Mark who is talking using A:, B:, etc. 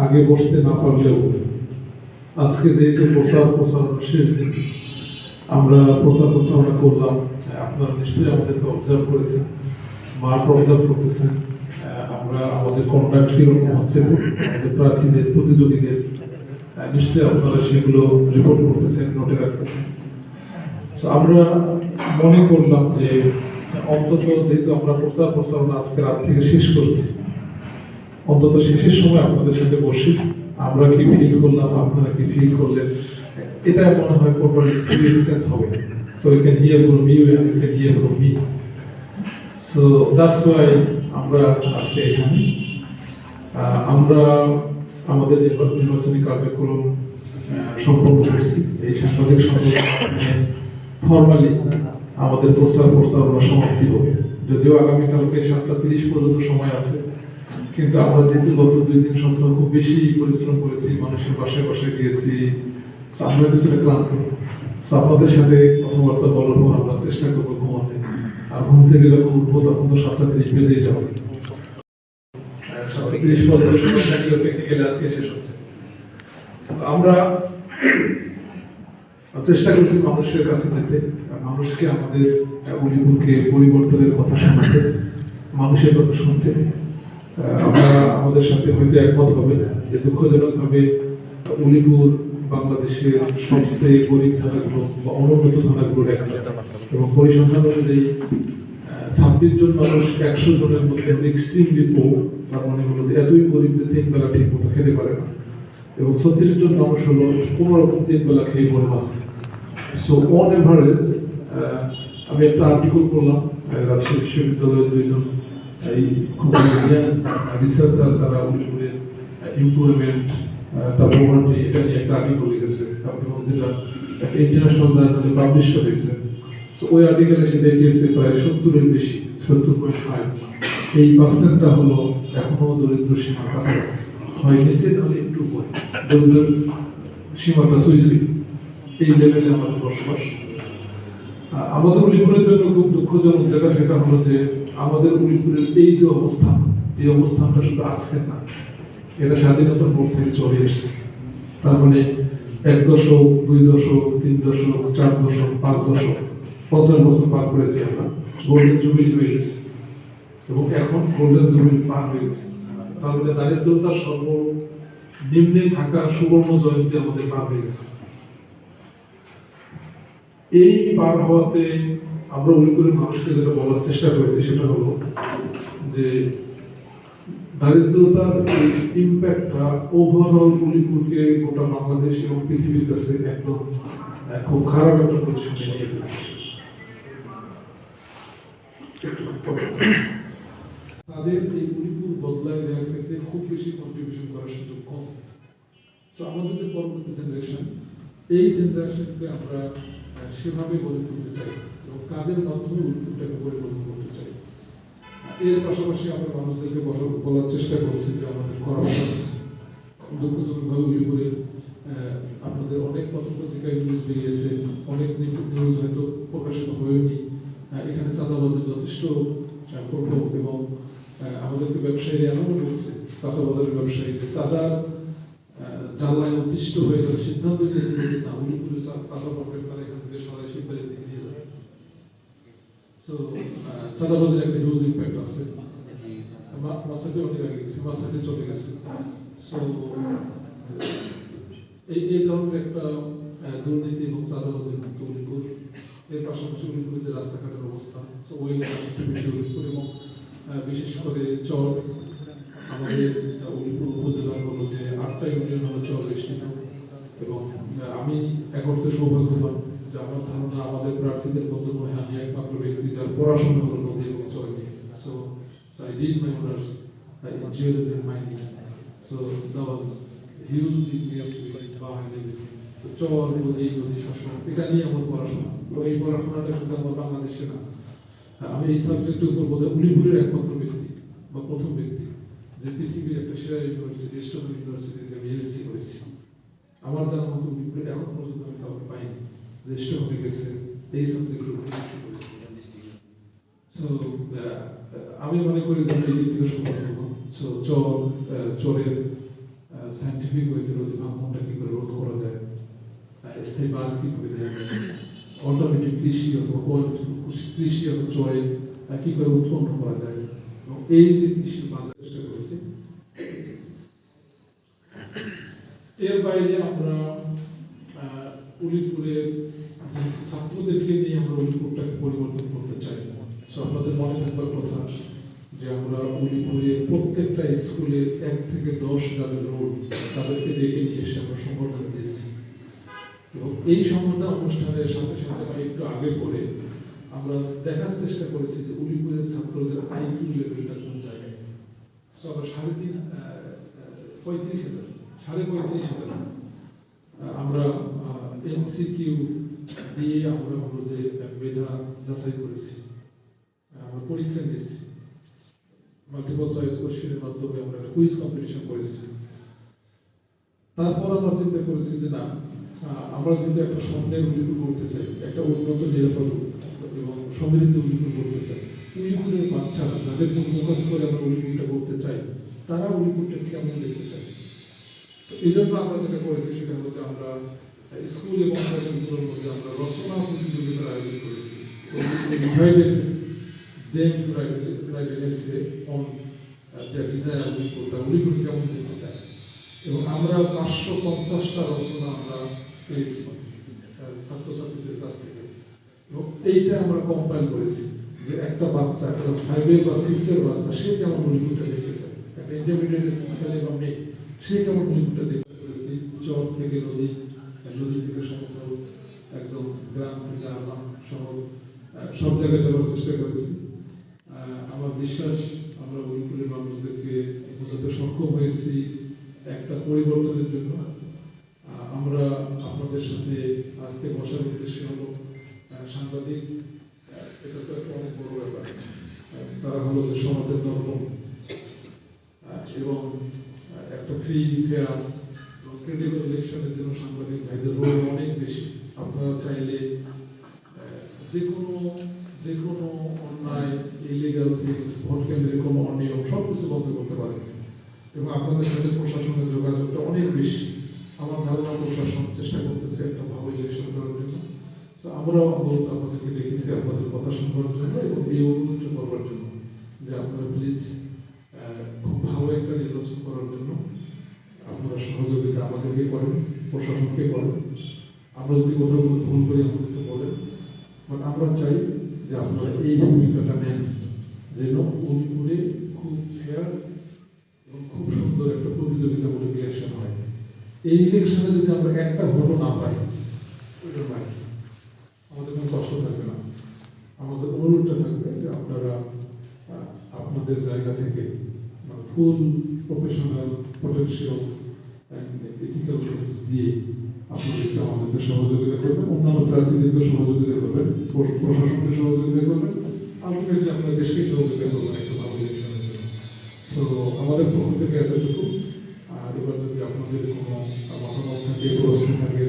A: আগে বসতে না পারলেও আজকে যেহেতু প্রচারণা শেষ দিন, আমরা প্রচারণা করলাম। আপনারা নিশ্চয়ই আমাদেরকে অবজার্ভ করেছেন, মাঠ অবজার্ভ করতেছেন। আমরা আমাদের কন্ট্যাক্ট কিরকম হচ্ছে আমাদের প্রার্থীদের, প্রতিযোগীদের, নিশ্চয়ই আপনারা সেগুলো রিপোর্ট করতেছেন, নোটে রাখতেছেন। তো আমরা মনে করলাম যে অন্তত যেহেতু আমরা প্রচারণা আজকে রাত থেকে শেষ করছি, অন্তত শেষের সময় আপনাদের সাথে বসি, আমরা কি ফিল করলাম, আপনারা কি ফিল করলেন, এটা মনে হয় প্রপারলি এক্সচেঞ্জ হবে। So you can hear from you and you can hear from me. So that's why আমরা আজকে এখানে আমরা আমাদের নির্বাচনী কার্যক্রম সম্পন্ন করছি। এই সাংবাদিক সম্মেলনে ফর্মালি আমাদের প্রচারণা সমাপ্তি হবে, যদিও আগামীকালকে 7:30 পর্যন্ত সময় আছে। কিন্তু আমরা যেহেতু গত 2 দিন সপ্তাহ খুব বেশি পরিশ্রম করেছি, মানুষের বাসায় বাসায় গিয়েছি, আমরা কিছুটা ক্লান্ত। আপনাদের সাথে কথাবার্তা বলার পর আমরা চেষ্টা করবো ঘুমাতে, আর ঘুম থেকে যখন উঠবো তখন তো 7:30 বেজে যাবে। 7:30 পর্যন্ত টেকনিক্যালি আজকে শেষ হচ্ছে। আমরা চেষ্টা করছি মানুষের কাছে যেতে, মানুষকে আমাদের উলিপুরকে পরিবর্তনের কথা শোনাতে, মানুষের কথা শুনতে। আমরা আমাদের সাথে হয়তো একমত হবে যে দুঃখজনকভাবে উলিপুর বাংলাদেশের সবচেয়ে গরিব থানাগুলো বা অনুন্নত থানাগুলোর একটা, এবং পরিসংখ্যান অনুযায়ী 26 জন মানুষ 100 জনের মধ্যে এক্সট্রিমলি পোর। তার মানে হলো এতই গরিব যে 3 বেলা ঠিক মতো খেতে পারে না, এবং 36 জন মানুষ হলো কোনো রকম 3 বেলা খেয়ে পড়ে আছে। সো অন এভারেজ আমি একটা আর্টিকেল করলাম, রাজশাহী বিশ্ববিদ্যালয়ের 2 জন এই খুব রিসার্চার, তারা উলিপুরের এমপ্লয়মেন্ট তারপর এটা নিয়ে একটা আর্টিকেল লিখেছে, এবং যেটা একটা ইন্টারন্যাশনাল জার্নালে পাবলিশ হয়েছে। সো ওই আর্টিকেলে সে দেখিয়েছে প্রায় 70-এর বেশি, 70.5 এই পার্সেন্টটা হলো এখনো দরিদ্র সীমার কাছাকাছি, হয় নিচে নাহলে একটু উপরে, দরিদ্র সীমাটা সুই এই লেভেলে আমাদের বসবাস। আমাদের উলিপুরের জন্য খুব দুঃখজনক যেটা, সেটা হলো যে আমাদের উলিপুরের এই যে অবস্থান, এই অবস্থানটা শুধু আজকের না, এটা স্বাধীনতার পর থেকে চলে এসছে। তার মানে 1 দশক, 2 দশক, 3 দশক, 4 দশক, 5 দশক, 50 বছর পার করেছি আমরা। গোল্ডেন জুবিলি হয়ে গেছে, এবং এখন গোল্ডেন জুবিলি পার হয়ে গেছে। তার মানে দারিদ্রতার সর্বনিম্নে থাকা সুবর্ণ জয়ন্তী আমাদের পার হয়ে গেছে। এই পার হওয়াতে আমরা উলিপুরের মানুষকে যেটা বলার চেষ্টা করেছি সেটা হলো যে দারিদ্রতার ইম্প্যাক্টটা ওভারঅল উলিপুরকে গোটা বাংলাদেশ এবং পৃথিবীর কাছে একদম খুব খারাপ একটা পজিশনে নিয়ে গেছে। তাদের এই উলিপুর বদলায় দেওয়ার ক্ষেত্রে খুব বেশি কন্ট্রিবিউশন করার সুযোগ কম। তো আমাদের যে পরবর্তী জেনারেশন, এই জেনারেশনকে আমরা সেভাবে গড়ে তুলতে চাই এবং তাদের মাধ্যমে উলিপুরটাকে পরিবর্তন করতে চাই। এর পাশাপাশি আমরা মানুষদেরকে বলার চেষ্টা করছি যে আমাদের করাপশন দুঃখজনকভাবে উলিপুরে আপনাদের অনেক পত্রপত্রিকায় নিউজ বেরিয়েছে, অনেক নিউজ হয়তো প্রকাশিত হয়নি। এখানে চাঁদাবাজের যথেষ্ট প্রভাব, এবং আমাদেরকে ব্যবসায়ীরা এমনও বলছে, কাঁচাবাজারের ব্যবসায়ী, যে চাঁদা জ্বালায় অতিষ্ঠ হয়ে যাবে, সিদ্ধান্ত নিয়েছে যে না, উলিপুরে কাঁচা পাবেন তারা এখান থেকে সরাই শিল্পের দিকে নিয়ে যাবে। সো চাঁদাবাজের একটা হিউজ ইম্প্যাক্ট আছে। মাসাকে অনেক আগে গেছে, মাসাকে চলে গেছে। সো এই ধরনের একটা দুর্নীতি এবং চাঁদাবাজের মুক্ত উলিপুর। এর পাশাপাশি উলিপুরের যে রাস্তাঘাটের অবস্থা, সো ওই উলিপুর এবং বিশেষ করে চর, আমাদের উলিপুর উপজেলার হলো যে 8টা ইউনিয়ন হলো চর বেষ্টিত, এবং আমি এক অর্থে সৌভাগ্যবান যে আমার ধারণা আমাদের প্রার্থীদের মধ্যে মনে হয় আমি একমাত্র ব্যক্তি যার পড়াশোনা হলো নদী এবং চর নিয়ে। So I did my honors in geology and mining. So that was huge degree behind everything. So চর, নদী, নদী শাসন, এটা নিয়ে আমার পড়াশোনা। তো এই পড়াশোনাটা শুধু আমার বাংলাদেশে না, আমি এই সাবজেক্টের উপর বোধহয় উলিপুরের একমাত্র ব্যক্তি বা প্রথম ব্যক্তি যে পৃথিবীর একটা সেরা ইউনিভার্সিটি, স্টেট ইউনিভার্সিটিতে আমি এমএসসি করেছি। আমার জানা মতো উলিপুরে এখন পর্যন্ত আমি কাউকে পাইনি যে স্টেট হয়ে গেছে এই সাবজেক্টের উপর এমএসসি করেছি। সো আমি মনে করি যে এই দিক থেকে সৌভাগ্য। চোরের সায়েন্টিফিক ওয়েতে যদি ভাঙনটা কি করে রোধ করা যায়, স্থায়ী বাঁধ কি করে দেওয়া যায়, অল্টারনেটিভ কৃষি অথবা চরে কি করে উৎপন্ন করা যায়, এবং এই যে কৃষির বাজার চেষ্টা করেছি। এর বাইরে আমরা উলিপুরের ছাত্রদেরকে নিয়ে আমরা উলিপুরটাকে পরিবর্তন করতে চাই। আপনাদের মনে থাকবার কথা যে আমরা উলিপুরের প্রত্যেকটা স্কুলে 1 থেকে 10 যাদের রোড তাদেরকে ডেকে নিয়ে এসে আমরা সংবর্ধনা দিয়েছি, এবং এই সংবর্ধনা অনুষ্ঠানের সাথে সাথে বা একটু আগে পরে আমরা দেখার চেষ্টা করেছি যে উলিপুরের ছাত্রদের আইকিউ লেভেলটা কোন জায়গায়। তো আমরা 35,000 আমরা এমসিকিউ দিয়ে আমরা হলো যে মেধা যাচাই করেছি, আমরা পরীক্ষা নিয়েছি, মাল্টিপল চয়েস কোশ্চেনের মাধ্যমে আমরা একটা কুইজ কম্পিটিশন করেছি। তারপর আমরা চিন্তা করেছি যে না, আমরা যদি একটা স্বপ্নের উলিপুর করতে চাই, একটা উন্নত নিরাপদ এবং সমৃদ্ধ উলিপুর করতে চাই, উলিপুরের বাচ্চারা যাদেরকে ফোকাস করে আমরা উলিপুরটা করতে চাই, তারা উলিপুরটাকে কেমন দেখতে চাই। তো এই জন্য আমরা যেটা করেছি সেটা হচ্ছে আমরা স্কুল এবং কলেজগুলোর মধ্যে আমরা রচনা প্রতিযোগিতার আয়োজন করেছি। উলিপুর কেমন দেখতে চাই, এবং আমরা 550টা রচনা আমরা পেয়েছি ছাত্রছাত্রীদের কাছ থেকে, এবং এইটা আমরা কম্পাইল করেছি যে একটা বাচ্চা ক্লাস 5 বা 6 বাচ্চা সে কেমন উলিপুরটা দেখতে চায়, একটা ইন্টারমিডিয়েট ছেলে বা মেয়ে সে কেমন উলিপুরটা দেখতে করেছি। চর থেকে নদী, নদী থেকে সমুদ্র, একদম গ্রাম থেকে আলাম শহর, সব জায়গায় যাওয়ার চেষ্টা করেছি। আমার বিশ্বাস আমরা উলিপুরের মানুষদেরকে বোঝাতে সক্ষম হয়েছি একটা পরিবর্তনের জন্য। আমরা আপনাদের সাথে আজকে বসার উদ্দেশ্য হলো সাংবাদিক, এটা তো একটা অনেক বড় ব্যাপার, তারা হলো যে সমাজের দর্পণ, এবং একটা ফ্রি ফেয়ার ক্রেডিবল ইলেকশনের জন্য সাংবাদিক ভাইদের রোল অনেক বেশি। আপনারা চাইলে যে কোনো অন্যায়, ইলিগাল থিংস, ভোট কেন্দ্রে কোনো অনিয়ম সবকিছু বন্ধ করতে পারেন, এবং আপনাদের সাথে প্রশাসনের যোগাযোগটা অনেক বেশি। আমার ধারণা প্রশাসন চেষ্টা করতেছে একটা ভালো ইলেকশন করার জন্য। তো আমরাও আপনাদেরকে দেখেছি আপনাদের কথা শুনবার জন্য এবং এই অনুরোধটা করবার জন্য যে আপনারা প্লিজ খুব ভালো একটা নির্বাচন করার জন্য আপনারা সহযোগিতা আমাদেরকে করেন, প্রশাসনকে করেন। আমরা যদি কোথাও কোনো ভুল করি আমাদেরকে বলেন, বাট আমরা চাই যে আপনারা এই ভূমিকাটা নেন, যেন উলিপুরে খুব ফেয়ার এবং খুব সুন্দর একটা প্রতিযোগিতামূলক ইলেকশন হয়। এই ইলেকশনে যদি আমরা একটা ভোটও না পাই, ওইটার বাইরে আমাদের কোনো কষ্ট থাকবে না। আমাদের অনুরোধটা থাকবে যে আপনারা আপনাদের জায়গা থেকে ফুল প্রফেশনাল পটেনশিয়াল এথিক্যাল দিয়ে আপনাদেরকে আমাদেরকে সহযোগিতা করবেন, অন্যান্য প্রার্থীদেরকে সহযোগিতা করবেন, প্রশাসনকে সহযোগিতা করবেন, আলটিমেটলি আপনার দেশকে সহযোগিতা করবেন একটা ভালো ইলেকশনের জন্য। সো আমাদের পক্ষ থেকে এতটুকু। আর এবার যদি আপনাদের কোনো মতামত থাকে, প্রশ্ন থাকে,